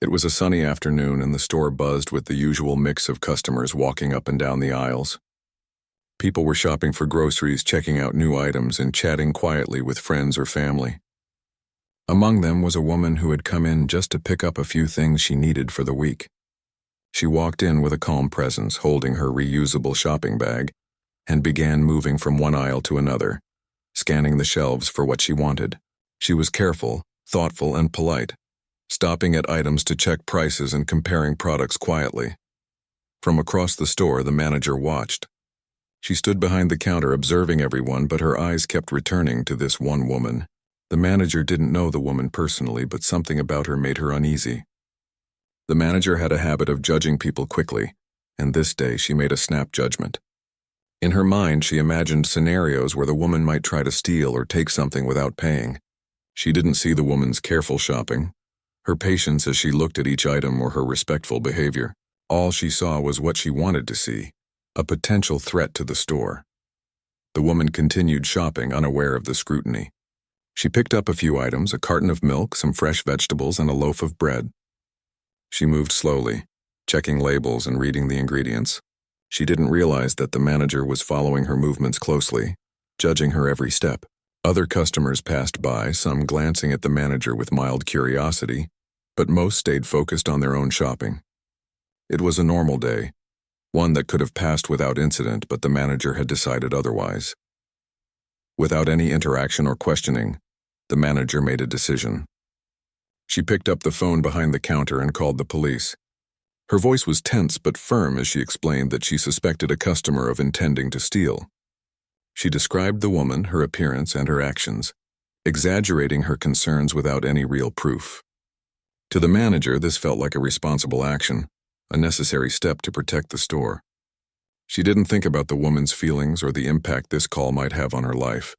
It was a sunny afternoon and the store buzzed with the usual mix of customers walking up and down the aisles. People were shopping for groceries, checking out new items, and chatting quietly with friends or family. Among them was a woman who had come in just to pick up a few things she needed for the week. She walked in with a calm presence, holding her reusable shopping bag, and began moving from one aisle to another, scanning the shelves for what she wanted. She was careful, thoughtful, and polite, stopping at items to check prices and comparing products quietly. From across the store, the manager watched. She stood behind the counter observing everyone, but her eyes kept returning to this one woman. The manager didn't know the woman personally, but something about her made her uneasy. The manager had a habit of judging people quickly, and this day she made a snap judgment. In her mind, she imagined scenarios where the woman might try to steal or take something without paying. She didn't see the woman's careful shopping, her patience as she looked at each item, or her respectful behavior. All she saw was what she wanted to see, a potential threat to the store. The woman continued shopping, unaware of the scrutiny. She picked up a few items, a carton of milk, some fresh vegetables, and a loaf of bread. She moved slowly, checking labels and reading the ingredients. She didn't realize that the manager was following her movements closely, judging her every step. Other customers passed by, some glancing at the manager with mild curiosity, but most stayed focused on their own shopping. It was a normal day, one that could have passed without incident, but the manager had decided otherwise. Without any interaction or questioning, the manager made a decision. She picked up the phone behind the counter and called the police. Her voice was tense but firm as she explained that she suspected a customer of intending to steal. She described the woman, her appearance, and her actions, exaggerating her concerns without any real proof. To the manager, this felt like a responsible action, a necessary step to protect the store. She didn't think about the woman's feelings or the impact this call might have on her life.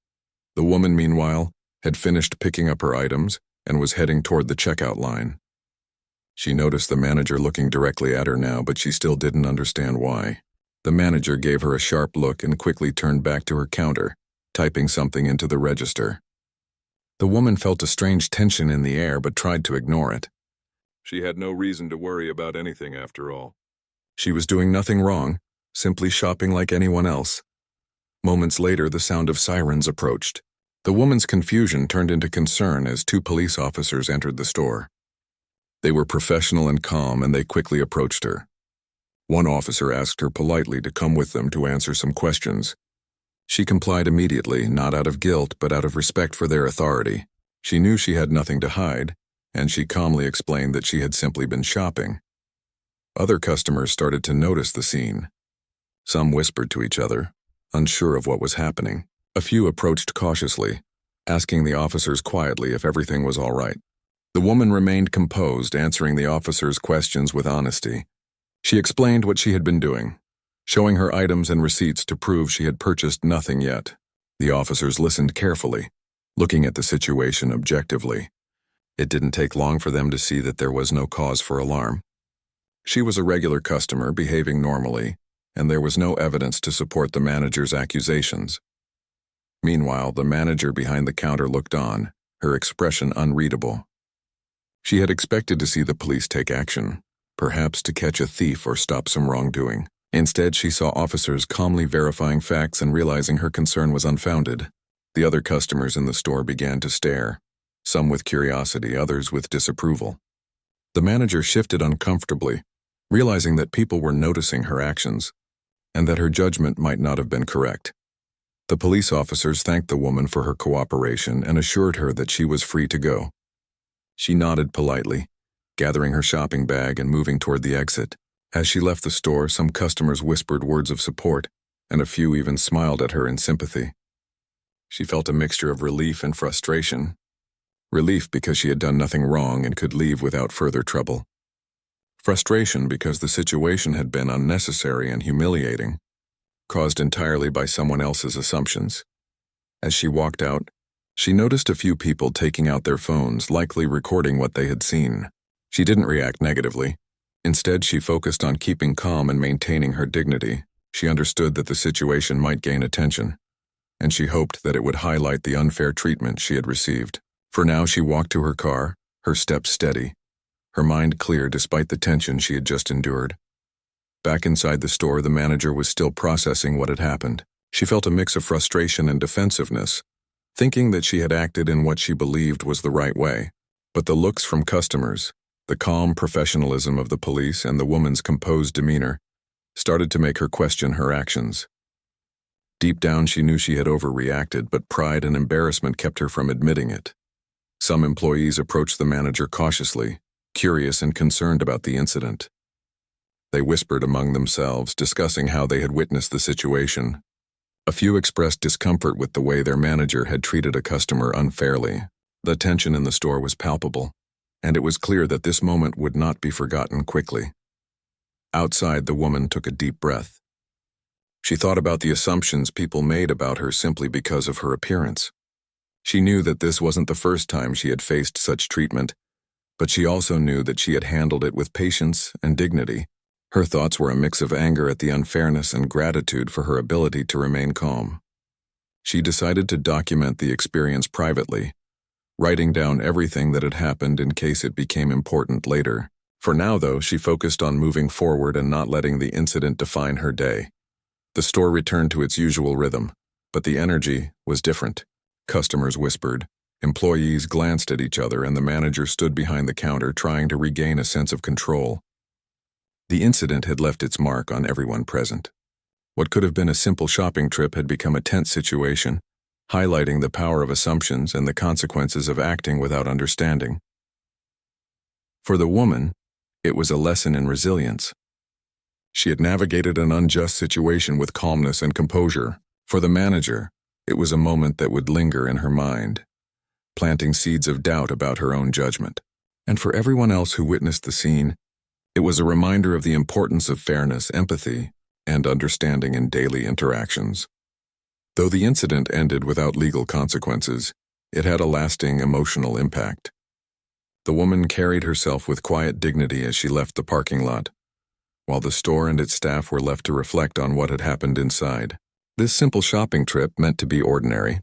The woman, meanwhile, had finished picking up her items and was heading toward the checkout line. She noticed the manager looking directly at her now, but she still didn't understand why. The manager gave her a sharp look and quickly turned back to her counter, typing something into the register. The woman felt a strange tension in the air but tried to ignore it. She had no reason to worry about anything after all. She was doing nothing wrong, simply shopping like anyone else. Moments later, the sound of sirens approached. The woman's confusion turned into concern as two police officers entered the store. They were professional and calm, and they quickly approached her. One officer asked her politely to come with them to answer some questions. She complied immediately, not out of guilt, but out of respect for their authority. She knew she had nothing to hide, and she calmly explained that she had simply been shopping. Other customers started to notice the scene. Some whispered to each other, unsure of what was happening. A few approached cautiously, asking the officers quietly if everything was all right. The woman remained composed, answering the officers' questions with honesty. She explained what she had been doing, showing her items and receipts to prove she had purchased nothing yet. The officers listened carefully, looking at the situation objectively. It didn't take long for them to see that there was no cause for alarm. She was a regular customer, behaving normally, and there was no evidence to support the manager's accusations. Meanwhile, the manager behind the counter looked on, her expression unreadable. She had expected to see the police take action, perhaps to catch a thief or stop some wrongdoing. Instead, she saw officers calmly verifying facts and realizing her concern was unfounded. The other customers in the store began to stare, some with curiosity, others with disapproval. The manager shifted uncomfortably, realizing that people were noticing her actions, and that her judgment might not have been correct. The police officers thanked the woman for her cooperation and assured her that she was free to go. She nodded politely, gathering her shopping bag and moving toward the exit. As she left the store, some customers whispered words of support, and a few even smiled at her in sympathy. She felt a mixture of relief and frustration. Relief because she had done nothing wrong and could leave without further trouble. Frustration because the situation had been unnecessary and humiliating, caused entirely by someone else's assumptions. As she walked out, she noticed a few people taking out their phones, likely recording what they had seen. She didn't react negatively. Instead, she focused on keeping calm and maintaining her dignity. She understood that the situation might gain attention, and she hoped that it would highlight the unfair treatment she had received. For now, she walked to her car, her steps steady, her mind clear despite the tension she had just endured. Back inside the store, the manager was still processing what had happened. She felt a mix of frustration and defensiveness, thinking that she had acted in what she believed was the right way. But the looks from customers, the calm professionalism of the police, and the woman's composed demeanor started to make her question her actions. Deep down, she knew she had overreacted, but pride and embarrassment kept her from admitting it. Some employees approached the manager cautiously, curious and concerned about the incident. They whispered among themselves, discussing how they had witnessed the situation. A few expressed discomfort with the way their manager had treated a customer unfairly. The tension in the store was palpable, and it was clear that this moment would not be forgotten quickly. Outside, the woman took a deep breath. She thought about the assumptions people made about her simply because of her appearance. She knew that this wasn't the first time she had faced such treatment, but she also knew that she had handled it with patience and dignity. Her thoughts were a mix of anger at the unfairness and gratitude for her ability to remain calm. She decided to document the experience privately, writing down everything that had happened in case it became important later. For now, though, she focused on moving forward and not letting the incident define her day. The store returned to its usual rhythm, but the energy was different. Customers whispered, employees glanced at each other, and the manager stood behind the counter trying to regain a sense of control. The incident had left its mark on everyone present. What could have been a simple shopping trip had become a tense situation, highlighting the power of assumptions and the consequences of acting without understanding. For the woman, it was a lesson in resilience. She had navigated an unjust situation with calmness and composure. For the manager, it was a moment that would linger in her mind, planting seeds of doubt about her own judgment. And for everyone else who witnessed the scene, it was a reminder of the importance of fairness, empathy, and understanding in daily interactions. Though the incident ended without legal consequences, it had a lasting emotional impact. The woman carried herself with quiet dignity as she left the parking lot, while the store and its staff were left to reflect on what had happened inside. This simple shopping trip, meant to be ordinary,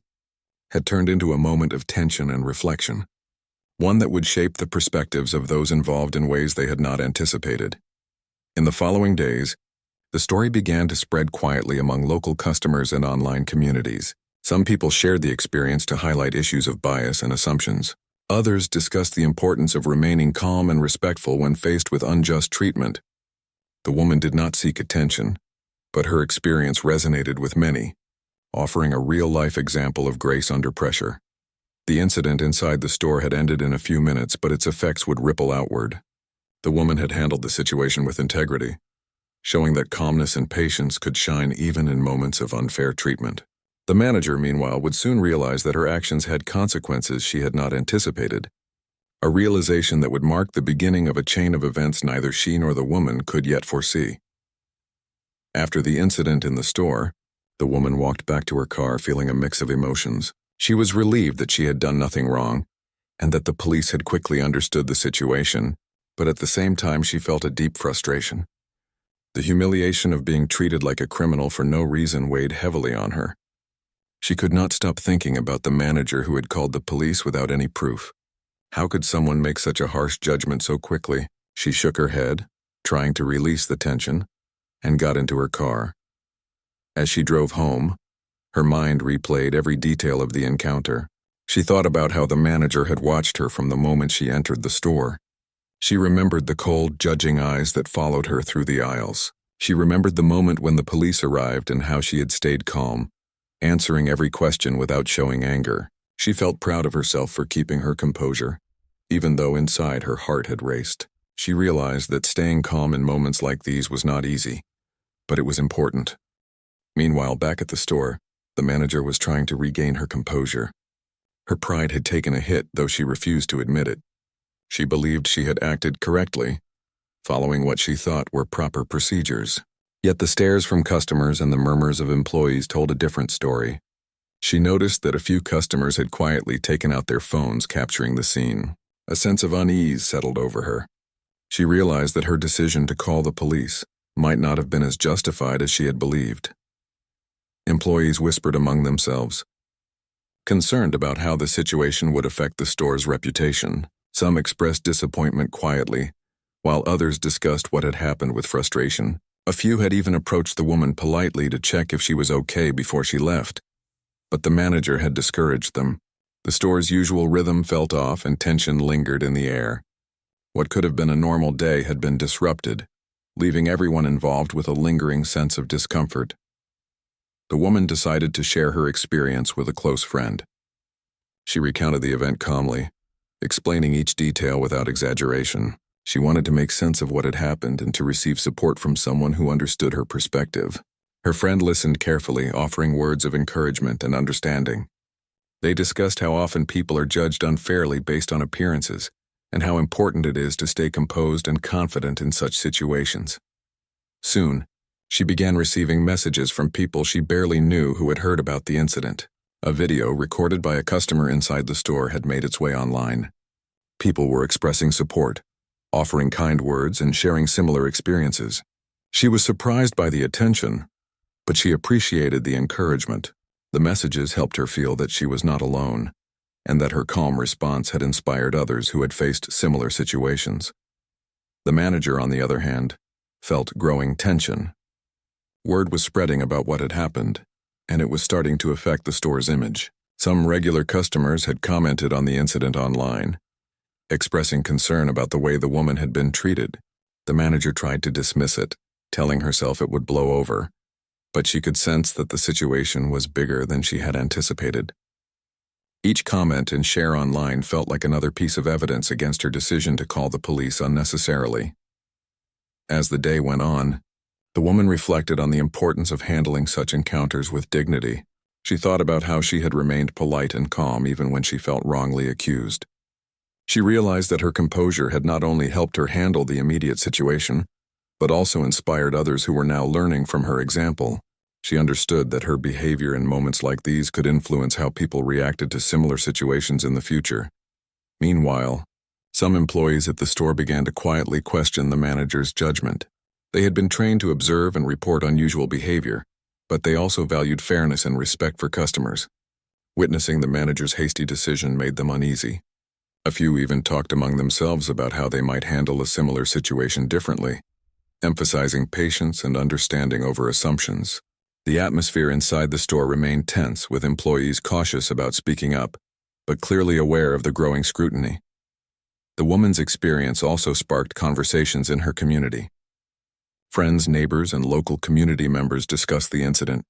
had turned into a moment of tension and reflection, one that would shape the perspectives of those involved in ways they had not anticipated. In the following days, the story began to spread quietly among local customers and online communities. Some people shared the experience to highlight issues of bias and assumptions. Others discussed the importance of remaining calm and respectful when faced with unjust treatment. The woman did not seek attention, but her experience resonated with many, offering a real-life example of grace under pressure. The incident inside the store had ended in a few minutes, but its effects would ripple outward. The woman had handled the situation with integrity, showing that calmness and patience could shine even in moments of unfair treatment. The manager, meanwhile, would soon realize that her actions had consequences she had not anticipated, a realization that would mark the beginning of a chain of events neither she nor the woman could yet foresee. After the incident in the store, the woman walked back to her car feeling a mix of emotions. She was relieved that she had done nothing wrong, and that the police had quickly understood the situation, but at the same time she felt a deep frustration. The humiliation of being treated like a criminal for no reason weighed heavily on her. She could not stop thinking about the manager who had called the police without any proof. How could someone make such a harsh judgment so quickly? She shook her head, trying to release the tension, and got into her car. As she drove home, her mind replayed every detail of the encounter. She thought about how the manager had watched her from the moment she entered the store. She remembered the cold, judging eyes that followed her through the aisles. She remembered the moment when the police arrived and how she had stayed calm, answering every question without showing anger. She felt proud of herself for keeping her composure, even though inside her heart had raced. She realized that staying calm in moments like these was not easy, but it was important. Meanwhile, back at the store, the manager was trying to regain her composure. Her pride had taken a hit, though she refused to admit it. She believed she had acted correctly, following what she thought were proper procedures. Yet the stares from customers and the murmurs of employees told a different story. She noticed that a few customers had quietly taken out their phones, capturing the scene. A sense of unease settled over her. She realized that her decision to call the police might not have been as justified as she had believed. Employees whispered among themselves, concerned about how the situation would affect the store's reputation. Some expressed disappointment quietly, while others discussed what had happened with frustration. A few had even approached the woman politely to check if she was okay before she left, but the manager had discouraged them. The store's usual rhythm felt off and tension lingered in the air. What could have been a normal day had been disrupted, leaving everyone involved with a lingering sense of discomfort. The woman decided to share her experience with a close friend. She recounted the event calmly, explaining each detail without exaggeration. She wanted to make sense of what had happened and to receive support from someone who understood her perspective. Her friend listened carefully, offering words of encouragement and understanding. They discussed how often people are judged unfairly based on appearances, and how important it is to stay composed and confident in such situations. Soon, she began receiving messages from people she barely knew who had heard about the incident. A video recorded by a customer inside the store had made its way online. People were expressing support, offering kind words and sharing similar experiences. She was surprised by the attention, but she appreciated the encouragement. The messages helped her feel that she was not alone, and that her calm response had inspired others who had faced similar situations. The manager, on the other hand, felt growing tension. Word was spreading about what had happened, and it was starting to affect the store's image. Some regular customers had commented on the incident online, expressing concern about the way the woman had been treated. The manager tried to dismiss it, telling herself it would blow over, but she could sense that the situation was bigger than she had anticipated. Each comment and share online felt like another piece of evidence against her decision to call the police unnecessarily. As the day went on, the woman reflected on the importance of handling such encounters with dignity. She thought about how she had remained polite and calm even when she felt wrongly accused. She realized that her composure had not only helped her handle the immediate situation, but also inspired others who were now learning from her example. She understood that her behavior in moments like these could influence how people reacted to similar situations in the future. Meanwhile, some employees at the store began to quietly question the manager's judgment. They had been trained to observe and report unusual behavior, but they also valued fairness and respect for customers. Witnessing the manager's hasty decision made them uneasy. A few even talked among themselves about how they might handle a similar situation differently, emphasizing patience and understanding over assumptions. The atmosphere inside the store remained tense, with employees cautious about speaking up, but clearly aware of the growing scrutiny. The woman's experience also sparked conversations in her community. Friends, neighbors, and local community members discussed the incident,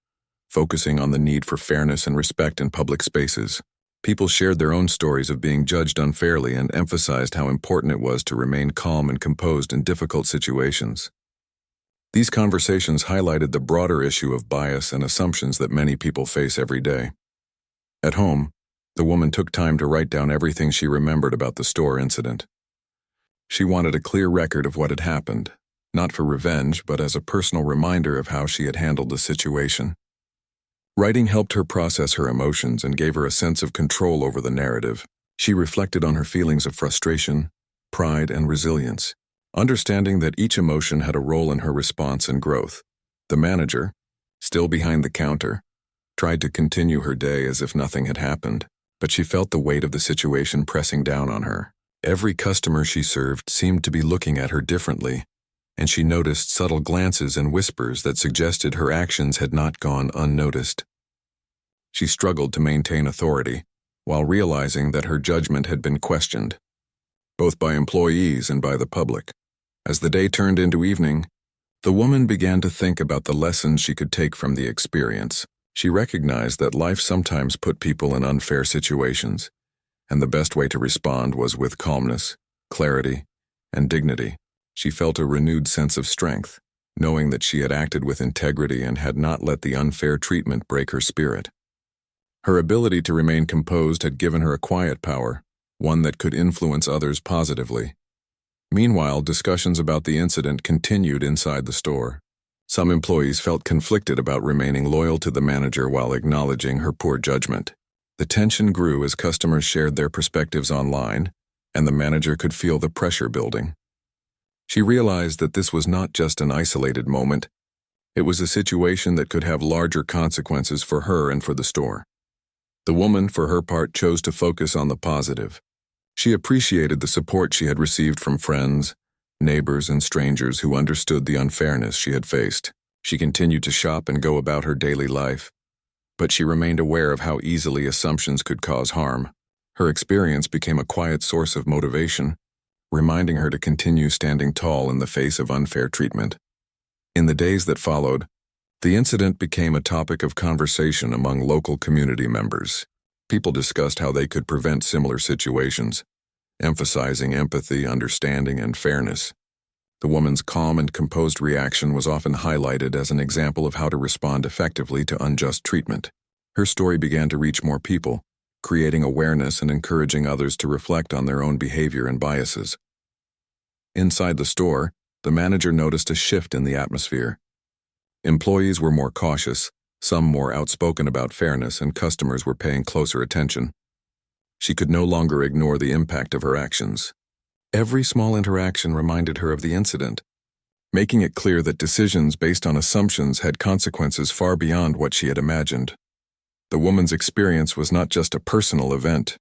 focusing on the need for fairness and respect in public spaces. People shared their own stories of being judged unfairly and emphasized how important it was to remain calm and composed in difficult situations. These conversations highlighted the broader issue of bias and assumptions that many people face every day. At home, the woman took time to write down everything she remembered about the store incident. She wanted a clear record of what had happened, not for revenge, but as a personal reminder of how she had handled the situation. Writing helped her process her emotions and gave her a sense of control over the narrative. She reflected on her feelings of frustration, pride, and resilience, understanding that each emotion had a role in her response and growth. The manager, still behind the counter, tried to continue her day as if nothing had happened, but she felt the weight of the situation pressing down on her. Every customer she served seemed to be looking at her differently, and she noticed subtle glances and whispers that suggested her actions had not gone unnoticed. She struggled to maintain authority, while realizing that her judgment had been questioned, both by employees and by the public. As the day turned into evening, the woman began to think about the lessons she could take from the experience. She recognized that life sometimes put people in unfair situations, and the best way to respond was with calmness, clarity, and dignity. She felt a renewed sense of strength, knowing that she had acted with integrity and had not let the unfair treatment break her spirit. Her ability to remain composed had given her a quiet power, one that could influence others positively. Meanwhile, discussions about the incident continued inside the store. Some employees felt conflicted about remaining loyal to the manager while acknowledging her poor judgment. The tension grew as customers shared their perspectives online, and the manager could feel the pressure building. She realized that this was not just an isolated moment. It was a situation that could have larger consequences for her and for the store. The woman, for her part, chose to focus on the positive. She appreciated the support she had received from friends, neighbors, and strangers who understood the unfairness she had faced. She continued to shop and go about her daily life, but she remained aware of how easily assumptions could cause harm. Her experience became a quiet source of motivation, reminding her to continue standing tall in the face of unfair treatment. In the days that followed, the incident became a topic of conversation among local community members. People discussed how they could prevent similar situations, emphasizing empathy, understanding, and fairness. The woman's calm and composed reaction was often highlighted as an example of how to respond effectively to unjust treatment. Her story began to reach more people, creating awareness and encouraging others to reflect on their own behavior and biases. Inside the store, the manager noticed a shift in the atmosphere. Employees were more cautious, some more outspoken about fairness, and customers were paying closer attention. She could no longer ignore the impact of her actions. Every small interaction reminded her of the incident, making it clear that decisions based on assumptions had consequences far beyond what she had imagined. The woman's experience was not just a personal event.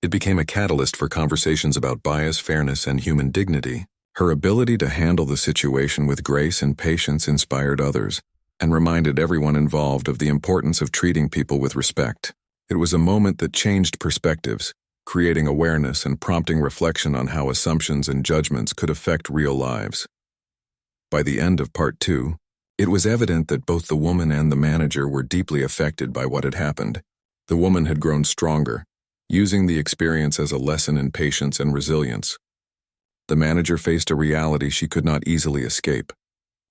It became a catalyst for conversations about bias, fairness, and human dignity. Her ability to handle the situation with grace and patience inspired others and reminded everyone involved of the importance of treating people with respect. It was a moment that changed perspectives, creating awareness and prompting reflection on how assumptions and judgments could affect real lives. By the end of Part 2, it was evident that both the woman and the manager were deeply affected by what had happened. The woman had grown stronger, using the experience as a lesson in patience and resilience. The manager faced a reality she could not easily escape,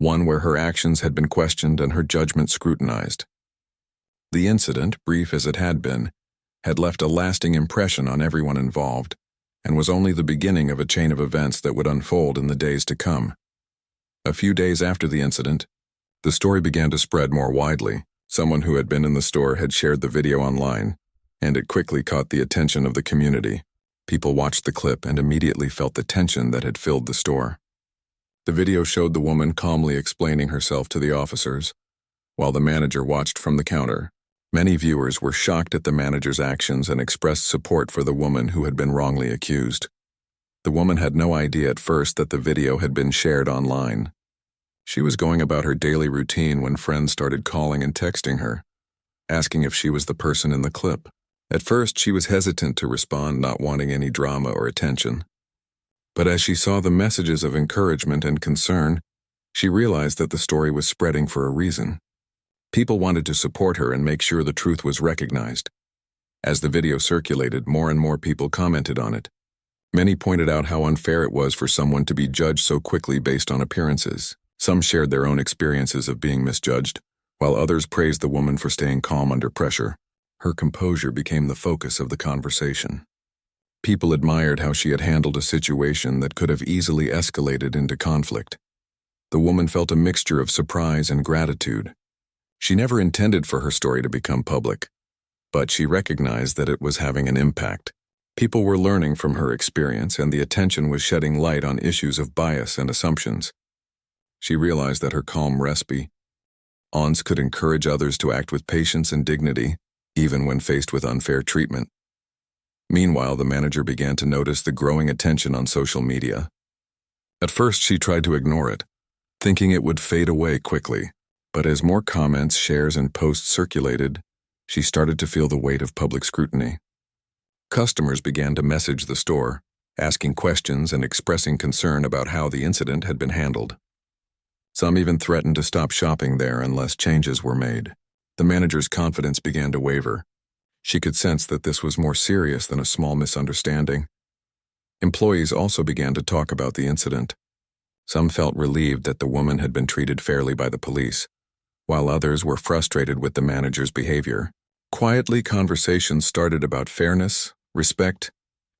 one where her actions had been questioned and her judgment scrutinized. The incident, brief as it had been, had left a lasting impression on everyone involved, and was only the beginning of a chain of events that would unfold in the days to come. A few days after the incident, the story began to spread more widely. Someone who had been in the store had shared the video online, and it quickly caught the attention of the community. People watched the clip and immediately felt the tension that had filled the store. The video showed the woman calmly explaining herself to the officers, while the manager watched from the counter. Many viewers were shocked at the manager's actions and expressed support for the woman who had been wrongly accused. The woman had no idea at first that the video had been shared online. She was going about her daily routine when friends started calling and texting her, asking if she was the person in the clip. At first, she was hesitant to respond, not wanting any drama or attention. But as she saw the messages of encouragement and concern, she realized that the story was spreading for a reason. People wanted to support her and make sure the truth was recognized. As the video circulated, more and more people commented on it. Many pointed out how unfair it was for someone to be judged so quickly based on appearances. Some shared their own experiences of being misjudged, while others praised the woman for staying calm under pressure. Her composure became the focus of the conversation. People admired how she had handled a situation that could have easily escalated into conflict. The woman felt a mixture of surprise and gratitude. She never intended for her story to become public, but she recognized that it was having an impact. People were learning from her experience, and the attention was shedding light on issues of bias and assumptions. She realized that her calm response could encourage others to act with patience and dignity, even when faced with unfair treatment. Meanwhile, the manager began to notice the growing attention on social media. At first, she tried to ignore it, thinking it would fade away quickly. But as more comments, shares, and posts circulated, she started to feel the weight of public scrutiny. Customers began to message the store, asking questions and expressing concern about how the incident had been handled. Some even threatened to stop shopping there unless changes were made. The manager's confidence began to waver. She could sense that this was more serious than a small misunderstanding. Employees also began to talk about the incident. Some felt relieved that the woman had been treated fairly by the police, while others were frustrated with the manager's behavior. Quietly, conversations started about fairness, respect,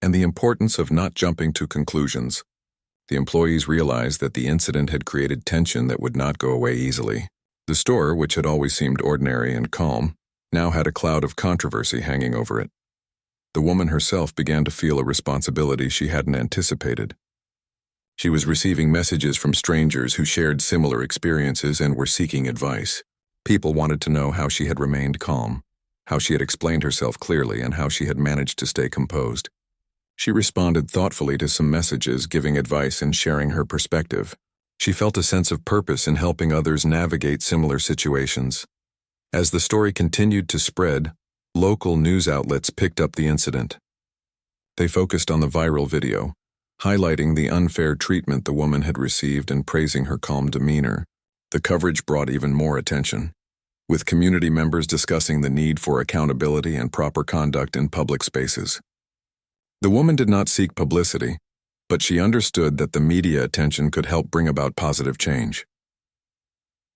and the importance of not jumping to conclusions. The employees realized that the incident had created tension that would not go away easily. The store, which had always seemed ordinary and calm, now had a cloud of controversy hanging over it. The woman herself began to feel a responsibility she hadn't anticipated. She was receiving messages from strangers who shared similar experiences and were seeking advice. People wanted to know how she had remained calm, how she had explained herself clearly, and how she had managed to stay composed. She responded thoughtfully to some messages, giving advice and sharing her perspective. She felt a sense of purpose in helping others navigate similar situations. As the story continued to spread, local news outlets picked up the incident. They focused on the viral video, highlighting the unfair treatment the woman had received and praising her calm demeanor. The coverage brought even more attention, with community members discussing the need for accountability and proper conduct in public spaces. The woman did not seek publicity, but she understood that the media attention could help bring about positive change.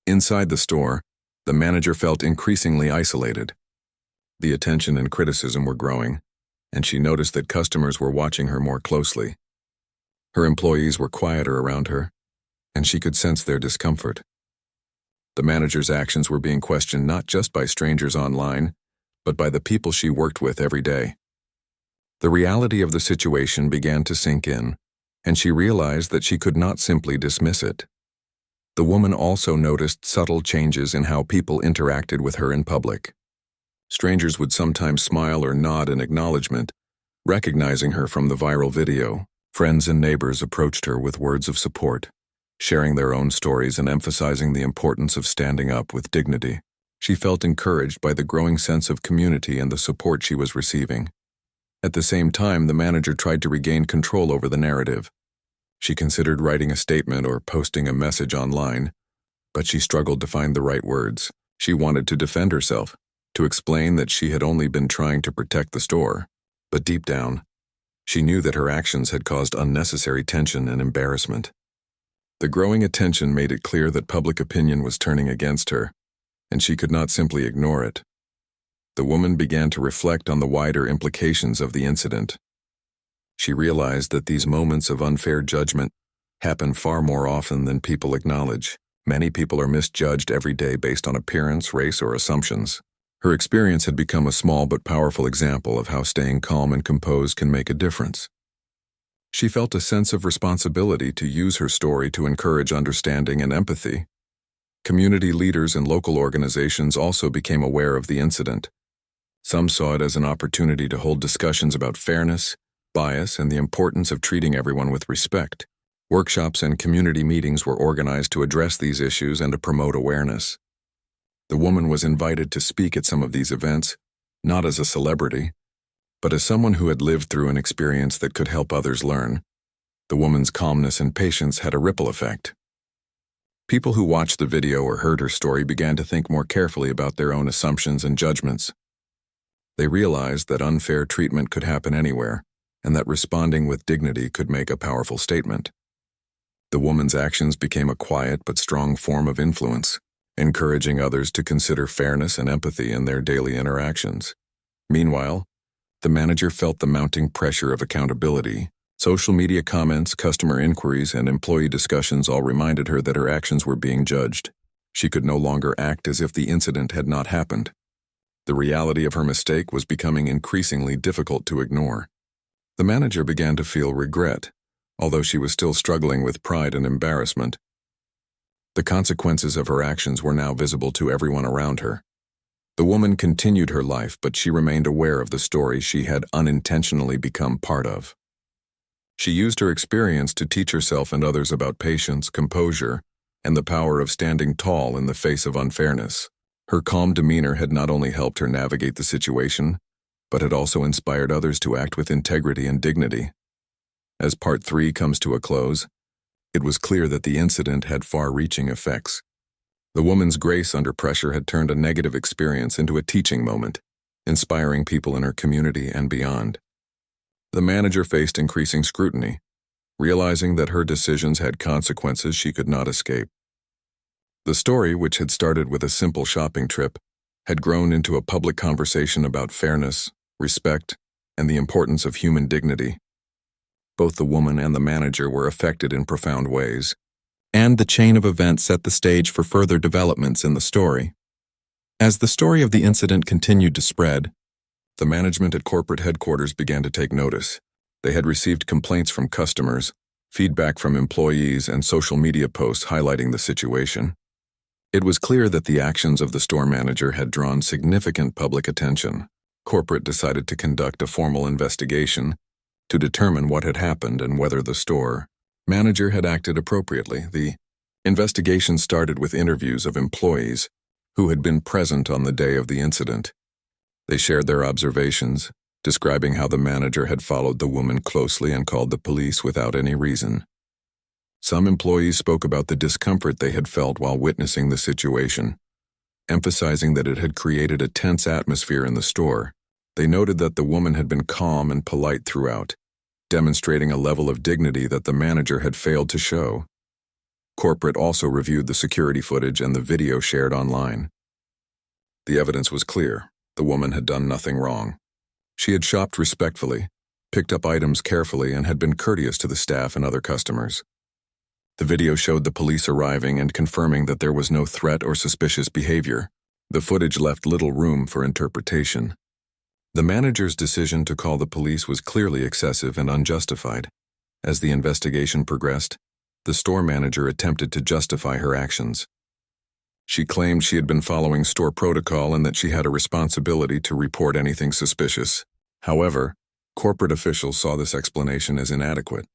Inside the store, the manager felt increasingly isolated. The attention and criticism were growing, and she noticed that customers were watching her more closely. Her employees were quieter around her, and she could sense their discomfort. The manager's actions were being questioned not just by strangers online, but by the people she worked with every day. The reality of the situation began to sink in, and she realized that she could not simply dismiss it. The woman also noticed subtle changes in how people interacted with her in public. Strangers would sometimes smile or nod in acknowledgement, recognizing her from the viral video. Friends and neighbors approached her with words of support, sharing their own stories and emphasizing the importance of standing up with dignity. She felt encouraged by the growing sense of community and the support she was receiving. At the same time, the manager tried to regain control over the narrative. She considered writing a statement or posting a message online, but she struggled to find the right words. She wanted to defend herself, to explain that she had only been trying to protect the store, but deep down, she knew that her actions had caused unnecessary tension and embarrassment. The growing attention made it clear that public opinion was turning against her, and she could not simply ignore it. The woman began to reflect on the wider implications of the incident. She realized that these moments of unfair judgment happen far more often than people acknowledge. Many people are misjudged every day based on appearance, race, or assumptions. Her experience had become a small but powerful example of how staying calm and composed can make a difference. She felt a sense of responsibility to use her story to encourage understanding and empathy. Community leaders and local organizations also became aware of the incident. Some saw it as an opportunity to hold discussions about fairness, bias, and the importance of treating everyone with respect. Workshops and community meetings were organized to address these issues and to promote awareness. The woman was invited to speak at some of these events, not as a celebrity, but as someone who had lived through an experience that could help others learn. The woman's calmness and patience had a ripple effect. People who watched the video or heard her story began to think more carefully about their own assumptions and judgments. They realized that unfair treatment could happen anywhere, and that responding with dignity could make a powerful statement. The woman's actions became a quiet but strong form of influence, encouraging others to consider fairness and empathy in their daily interactions. Meanwhile, the manager felt the mounting pressure of accountability. Social media comments, customer inquiries, and employee discussions all reminded her that her actions were being judged. She could no longer act as if the incident had not happened. The reality of her mistake was becoming increasingly difficult to ignore. The manager began to feel regret, although she was still struggling with pride and embarrassment. The consequences of her actions were now visible to everyone around her. The woman continued her life, but she remained aware of the story she had unintentionally become part of. She used her experience to teach herself and others about patience, composure, and the power of standing tall in the face of unfairness. Her calm demeanor had not only helped her navigate the situation, but had also inspired others to act with integrity and dignity. As Part 3 comes to a close, it was clear that the incident had far-reaching effects. The woman's grace under pressure had turned a negative experience into a teaching moment, inspiring people in her community and beyond. The manager faced increasing scrutiny, realizing that her decisions had consequences she could not escape. The story, which had started with a simple shopping trip, had grown into a public conversation about fairness, respect, and the importance of human dignity. Both the woman and the manager were affected in profound ways, and the chain of events set the stage for further developments in the story. As the story of the incident continued to spread, the management at corporate headquarters began to take notice. They had received complaints from customers, feedback from employees, and social media posts highlighting the situation. It was clear that the actions of the store manager had drawn significant public attention. Corporate decided to conduct a formal investigation, to determine what had happened and whether the store manager had acted appropriately. The investigation started with interviews of employees who had been present on the day of the incident. They shared their observations, describing how the manager had followed the woman closely and called the police without any reason. Some employees spoke about the discomfort they had felt while witnessing the situation, emphasizing that it had created a tense atmosphere in the store. They noted that the woman had been calm and polite throughout, demonstrating a level of dignity that the manager had failed to show. Corporate also reviewed the security footage and the video shared online. The evidence was clear. The woman had done nothing wrong. She had shopped respectfully, picked up items carefully, and had been courteous to the staff and other customers. The video showed the police arriving and confirming that there was no threat or suspicious behavior. The footage left little room for interpretation. The manager's decision to call the police was clearly excessive and unjustified. As the investigation progressed, the store manager attempted to justify her actions. She claimed she had been following store protocol and that she had a responsibility to report anything suspicious. However, corporate officials saw this explanation as inadequate.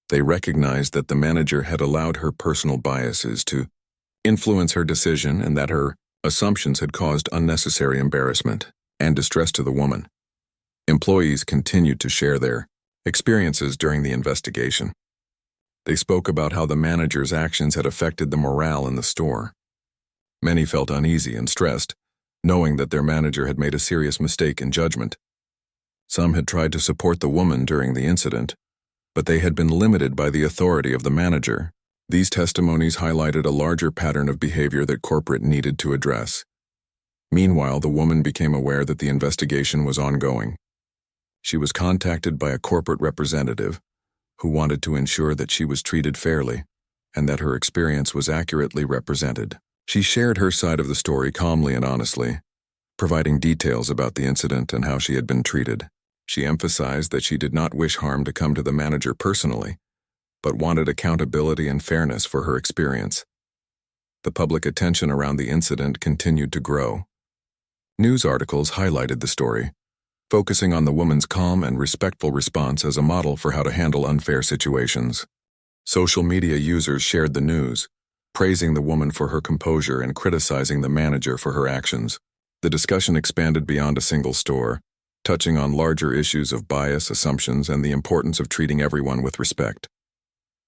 They recognized that the manager had allowed her personal biases to influence her decision and that her assumptions had caused unnecessary embarrassment and distress to the woman. Employees continued to share their experiences during the investigation. They spoke about how the manager's actions had affected the morale in the store. Many felt uneasy and stressed, knowing that their manager had made a serious mistake in judgment. Some had tried to support the woman during the incident, but they had been limited by the authority of the manager. These testimonies highlighted a larger pattern of behavior that corporate needed to address. Meanwhile, the woman became aware that the investigation was ongoing. She was contacted by a corporate representative who wanted to ensure that she was treated fairly and that her experience was accurately represented. She shared her side of the story calmly and honestly, providing details about the incident and how she had been treated. She emphasized that she did not wish harm to come to the manager personally, but wanted accountability and fairness for her experience. The public attention around the incident continued to grow. News articles highlighted the story, focusing on the woman's calm and respectful response as a model for how to handle unfair situations. Social media users shared the news, praising the woman for her composure and criticizing the manager for her actions. The discussion expanded beyond a single store, touching on larger issues of bias, assumptions, and the importance of treating everyone with respect.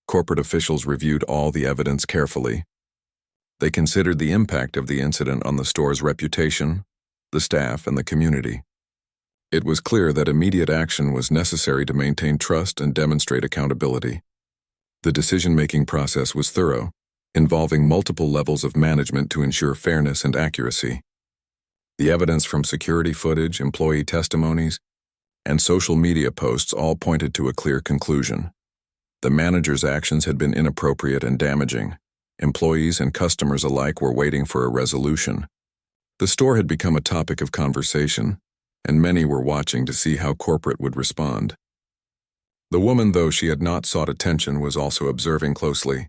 Corporate officials reviewed all the evidence carefully. They considered the impact of the incident on the store's reputation, the staff, and the community. It was clear that immediate action was necessary to maintain trust and demonstrate accountability. The decision-making process was thorough, involving multiple levels of management to ensure fairness and accuracy. The evidence from security footage, employee testimonies, and social media posts all pointed to a clear conclusion. The manager's actions had been inappropriate and damaging. Employees and customers alike were waiting for a resolution. The store had become a topic of conversation, and many were watching to see how corporate would respond. The woman, though she had not sought attention, was also observing closely.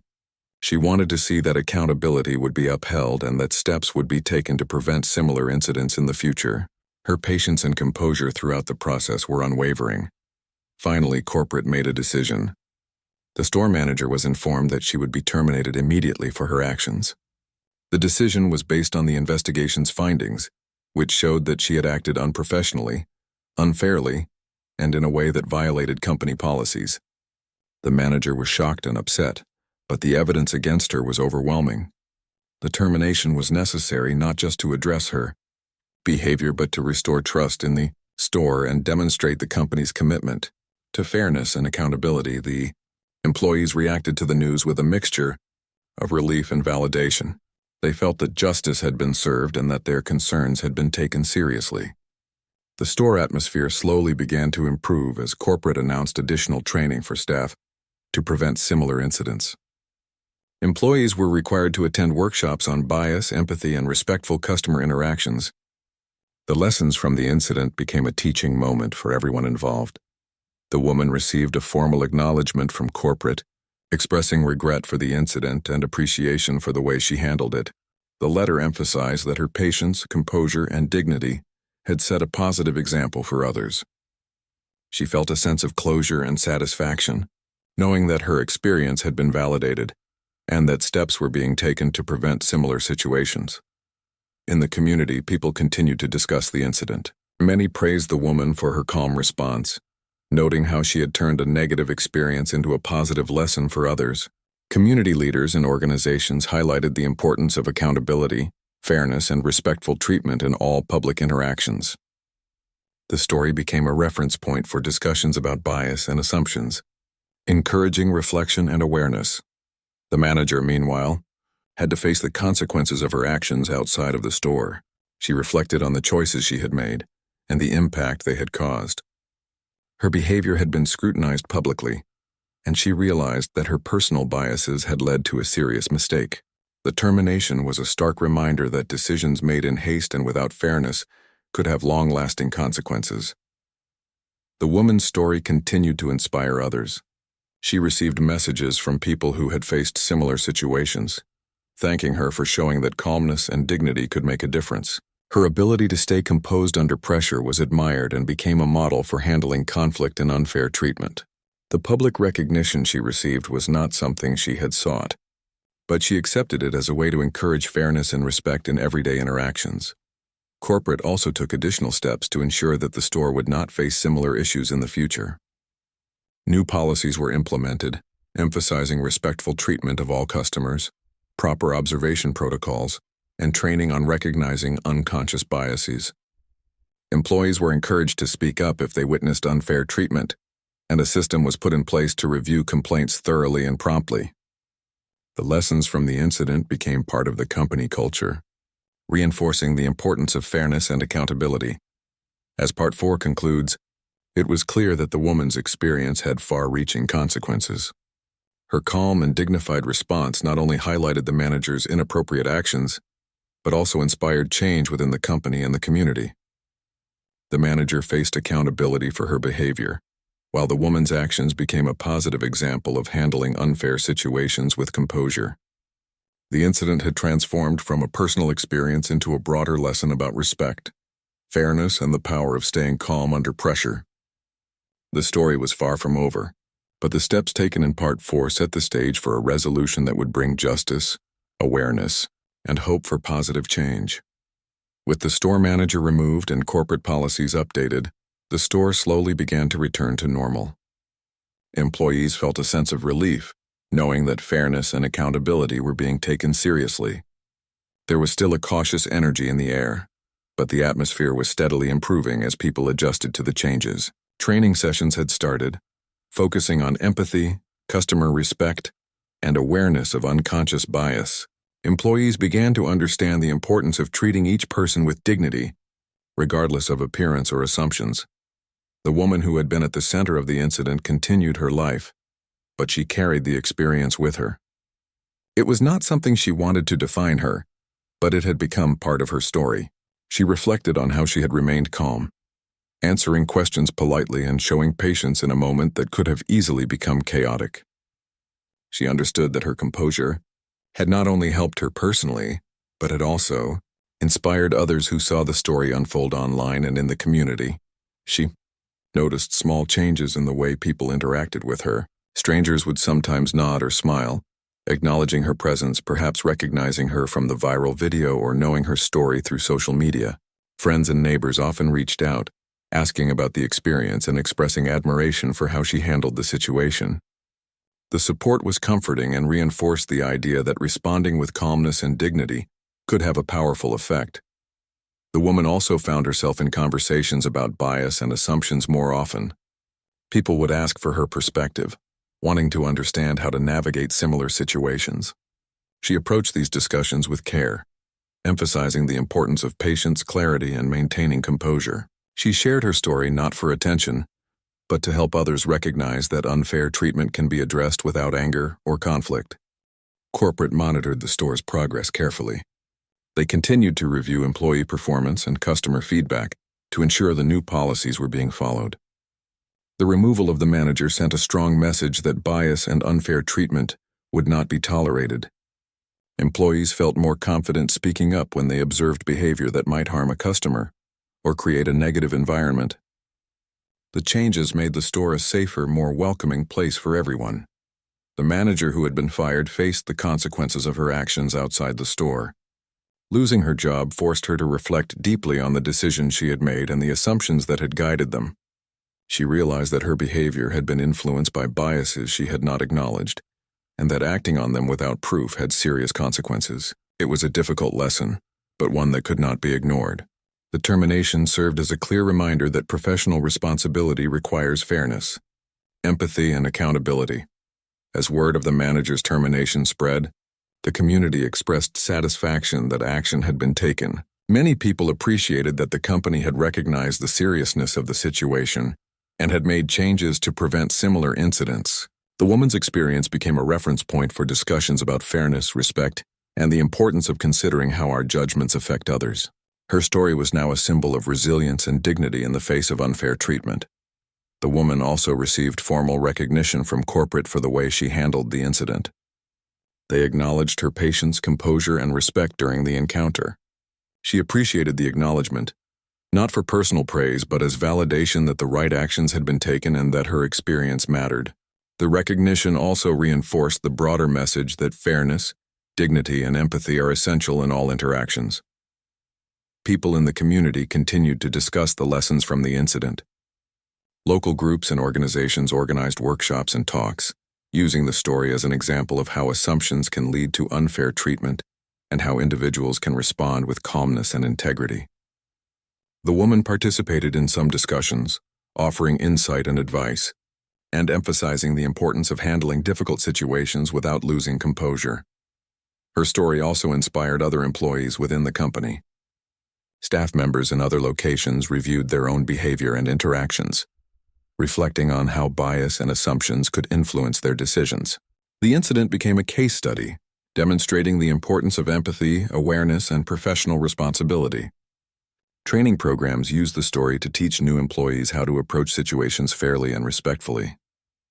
She wanted to see that accountability would be upheld and that steps would be taken to prevent similar incidents in the future. Her patience and composure throughout the process were unwavering. Finally, corporate made a decision. The store manager was informed that she would be terminated immediately for her actions. The decision was based on the investigation's findings, which showed that she had acted unprofessionally, unfairly, and in a way that violated company policies. The manager was shocked and upset, but the evidence against her was overwhelming. The termination was necessary not just to address her behavior but to restore trust in the store and demonstrate the company's commitment to fairness and accountability. The employees reacted to the news with a mixture of relief and validation. They felt that justice had been served and that their concerns had been taken seriously. The store atmosphere slowly began to improve as corporate announced additional training for staff to prevent similar incidents. Employees were required to attend workshops on bias, empathy, and respectful customer interactions. The lessons from the incident became a teaching moment for everyone involved. The woman received a formal acknowledgement from corporate, expressing regret for the incident and appreciation for the way she handled it. The letter emphasized that her patience, composure, and dignity had set a positive example for others. She felt a sense of closure and satisfaction, knowing that her experience had been validated and that steps were being taken to prevent similar situations. In the community, people continued to discuss the incident. Many praised the woman for her calm response, noting how she had turned a negative experience into a positive lesson for others. Community leaders and organizations highlighted the importance of accountability, fairness, and respectful treatment in all public interactions. The story became a reference point for discussions about bias and assumptions, encouraging reflection and awareness. The manager, meanwhile, had to face the consequences of her actions outside of the store. She reflected on the choices she had made and the impact they had caused. Her behavior had been scrutinized publicly, and she realized that her personal biases had led to a serious mistake. The termination was a stark reminder that decisions made in haste and without fairness could have long-lasting consequences. The woman's story continued to inspire others. She received messages from people who had faced similar situations, thanking her for showing that calmness and dignity could make a difference. Her ability to stay composed under pressure was admired and became a model for handling conflict and unfair treatment. The public recognition she received was not something she had sought, but she accepted it as a way to encourage fairness and respect in everyday interactions. Corporate also took additional steps to ensure that the store would not face similar issues in the future. New policies were implemented, emphasizing respectful treatment of all customers, proper observation protocols, and training on recognizing unconscious biases. Employees were encouraged to speak up if they witnessed unfair treatment, and a system was put in place to review complaints thoroughly and promptly. The lessons from the incident became part of the company culture, reinforcing the importance of fairness and accountability. As Part 4 concludes, it was clear that the woman's experience had far-reaching consequences. Her calm and dignified response not only highlighted the manager's inappropriate actions, but also inspired change within the company and the community. The manager faced accountability for her behavior, while the woman's actions became a positive example of handling unfair situations with composure. The incident had transformed from a personal experience into a broader lesson about respect, fairness, and the power of staying calm under pressure. The story was far from over, but the steps taken in Part 4 set the stage for a resolution that would bring justice, awareness, and hope for positive change. With the store manager removed and corporate policies updated, the store slowly began to return to normal. Employees felt a sense of relief, knowing that fairness and accountability were being taken seriously. There was still a cautious energy in the air, but the atmosphere was steadily improving as people adjusted to the changes. Training sessions had started, focusing on empathy, customer respect, and awareness of unconscious bias. Employees began to understand the importance of treating each person with dignity, regardless of appearance or assumptions. The woman who had been at the center of the incident continued her life, but she carried the experience with her. It was not something she wanted to define her, but it had become part of her story. She reflected on how she had remained calm, answering questions politely and showing patience in a moment that could have easily become chaotic. She understood that her composure had not only helped her personally, but had also inspired others who saw the story unfold online and in the community. She noticed small changes in the way people interacted with her. Strangers would sometimes nod or smile, acknowledging her presence, perhaps recognizing her from the viral video or knowing her story through social media. Friends and neighbors often reached out, asking about the experience and expressing admiration for how she handled the situation. The support was comforting and reinforced the idea that responding with calmness and dignity could have a powerful effect. The woman also found herself in conversations about bias and assumptions more often. People would ask for her perspective, wanting to understand how to navigate similar situations. She approached these discussions with care, emphasizing the importance of patience, clarity, and maintaining composure. She shared her story not for attention, but to help others recognize that unfair treatment can be addressed without anger or conflict. Corporate monitored the store's progress carefully. They continued to review employee performance and customer feedback to ensure the new policies were being followed. The removal of the manager sent a strong message that bias and unfair treatment would not be tolerated. Employees felt more confident speaking up when they observed behavior that might harm a customer or create a negative environment. The changes made the store a safer, more welcoming place for everyone. The manager who had been fired faced the consequences of her actions outside the store. Losing her job forced her to reflect deeply on the decisions she had made and the assumptions that had guided them. She realized that her behavior had been influenced by biases she had not acknowledged, and that acting on them without proof had serious consequences. It was a difficult lesson, but one that could not be ignored. The termination served as a clear reminder that professional responsibility requires fairness, empathy, and accountability. As word of the manager's termination spread, the community expressed satisfaction that action had been taken. Many people appreciated that the company had recognized the seriousness of the situation and had made changes to prevent similar incidents. The woman's experience became a reference point for discussions about fairness, respect, and the importance of considering how our judgments affect others. Her story was now a symbol of resilience and dignity in the face of unfair treatment. The woman also received formal recognition from corporate for the way she handled the incident. They acknowledged her patience, composure, and respect during the encounter. She appreciated the acknowledgement, not for personal praise but as validation that the right actions had been taken and that her experience mattered. The recognition also reinforced the broader message that fairness, dignity, and empathy are essential in all interactions. People in the community continued to discuss the lessons from the incident. Local groups and organizations organized workshops and talks, using the story as an example of how assumptions can lead to unfair treatment and how individuals can respond with calmness and integrity. The woman participated in some discussions, offering insight and advice, and emphasizing the importance of handling difficult situations without losing composure. Her story also inspired other employees within the company. Staff members in other locations reviewed their own behavior and interactions, reflecting on how bias and assumptions could influence their decisions. The incident became a case study, demonstrating the importance of empathy, awareness, and professional responsibility. Training programs used the story to teach new employees how to approach situations fairly and respectfully.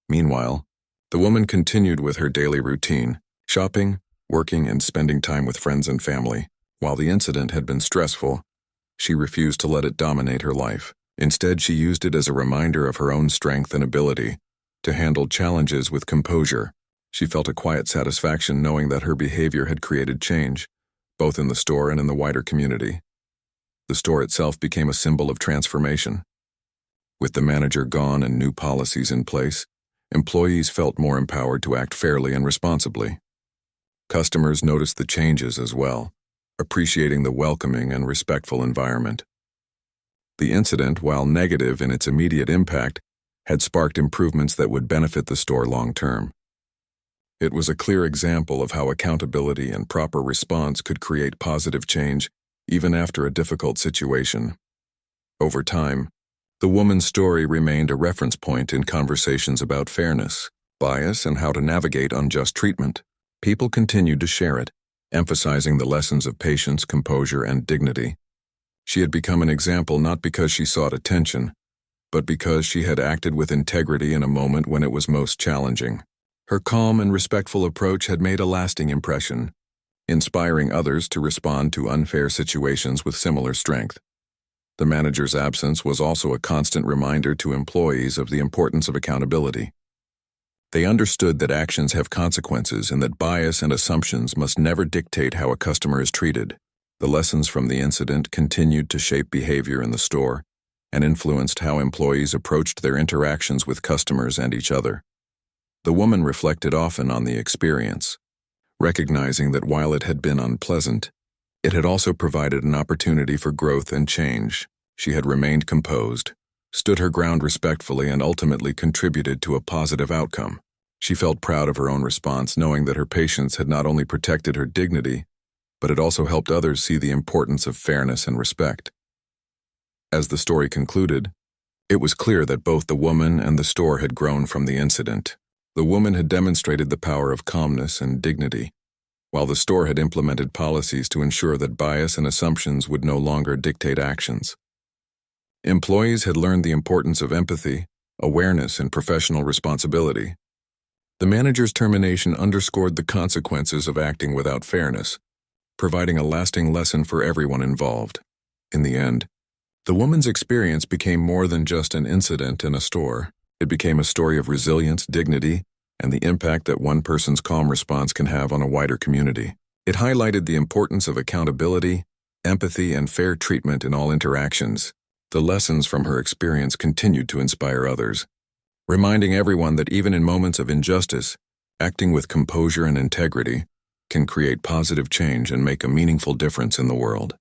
Meanwhile, the woman continued with her daily routine, shopping, working, and spending time with friends and family. While the incident had been stressful, she refused to let it dominate her life. Instead, she used it as a reminder of her own strength and ability to handle challenges with composure. She felt a quiet satisfaction knowing that her behavior had created change, both in the store and in the wider community. The store itself became a symbol of transformation. With the manager gone and new policies in place, employees felt more empowered to act fairly and responsibly. Customers noticed the changes as well, appreciating the welcoming and respectful environment. The incident, while negative in its immediate impact, had sparked improvements that would benefit the store long-term. It was a clear example of how accountability and proper response could create positive change even after a difficult situation. Over time, the woman's story remained a reference point in conversations about fairness, bias, and how to navigate unjust treatment. People continued to share it, emphasizing the lessons of patience, composure, and dignity. She had become an example not because she sought attention, but because she had acted with integrity in a moment when it was most challenging. Her calm and respectful approach had made a lasting impression, inspiring others to respond to unfair situations with similar strength. The manager's absence was also a constant reminder to employees of the importance of accountability. They understood that actions have consequences and that bias and assumptions must never dictate how a customer is treated. The lessons from the incident continued to shape behavior in the store and influenced how employees approached their interactions with customers and each other. The woman reflected often on the experience, recognizing that while it had been unpleasant, it had also provided an opportunity for growth and change. She had remained composed, stood her ground respectfully, and ultimately contributed to a positive outcome. She felt proud of her own response, knowing that her patience had not only protected her dignity, but it also helped others see the importance of fairness and respect. As the story concluded, it was clear that both the woman and the store had grown from the incident. The woman had demonstrated the power of calmness and dignity, while the store had implemented policies to ensure that bias and assumptions would no longer dictate actions. Employees had learned the importance of empathy, awareness, and professional responsibility. The manager's termination underscored the consequences of acting without fairness, providing a lasting lesson for everyone involved. In the end, The woman's experience became more than just an incident in a store. It became a story of resilience, dignity, and the impact that one person's calm response can have on a wider community. It highlighted the importance of accountability, empathy, and fair treatment in all interactions. The lessons from her experience continued to inspire others, reminding everyone that even in moments of injustice, acting with composure and integrity can create positive change and make a meaningful difference in the world.